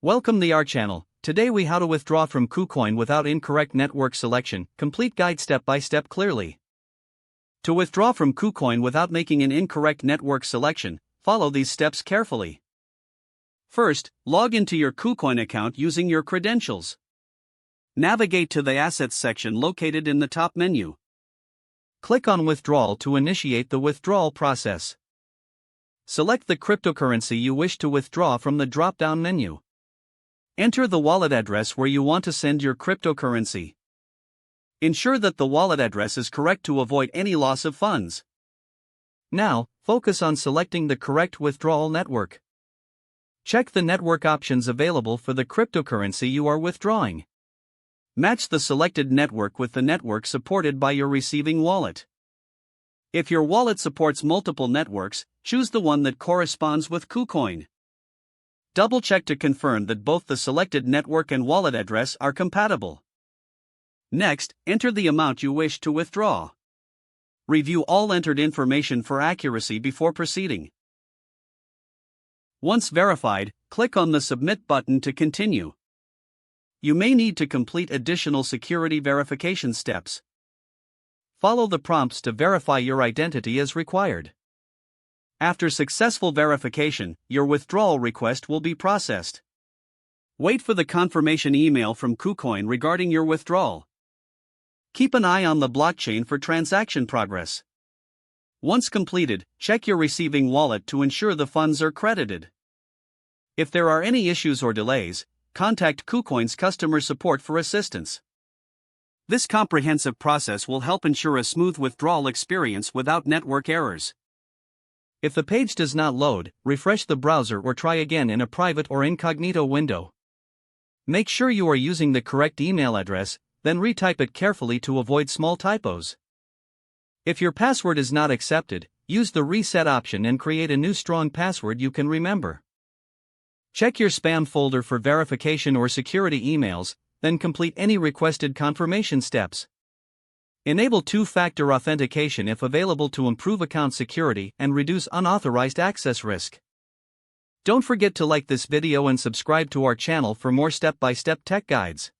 Welcome to our channel. Today we how to withdraw from KuCoin without incorrect network selection. Complete guide step by step clearly. To withdraw from KuCoin without making an incorrect network selection, follow these steps carefully. First, log into your KuCoin account using your credentials. Navigate to the Assets section located in the top menu. Click on Withdrawal to initiate the withdrawal process. Select the cryptocurrency you wish to withdraw from the drop-down menu. Enter the wallet address where you want to send your cryptocurrency. Ensure that the wallet address is correct to avoid any loss of funds. Now, focus on selecting the correct withdrawal network. Check the network options available for the cryptocurrency you are withdrawing. Match the selected network with the network supported by your receiving wallet. If your wallet supports multiple networks, choose the one that corresponds with KuCoin. Double-check to confirm that both the selected network and wallet address are compatible. Next, enter the amount you wish to withdraw. Review all entered information for accuracy before proceeding. Once verified, click on the Submit button to continue. You may need to complete additional security verification steps. Follow the prompts to verify your identity as required. After successful verification, your withdrawal request will be processed. Wait for the confirmation email from KuCoin regarding your withdrawal. Keep an eye on the blockchain for transaction progress. Once completed, check your receiving wallet to ensure the funds are credited. If there are any issues or delays, contact KuCoin's customer support for assistance. This comprehensive process will help ensure a smooth withdrawal experience without network errors. If the page does not load, refresh the browser or try again in a private or incognito window. Make sure you are using the correct email address, then retype it carefully to avoid small typos. If your password is not accepted, use the reset option and create a new strong password you can remember. Check your spam folder for verification or security emails, then complete any requested confirmation steps. Enable two-factor authentication if available to improve account security and reduce unauthorized access risk. Don't forget to like this video and subscribe to our channel for more step-by-step tech guides.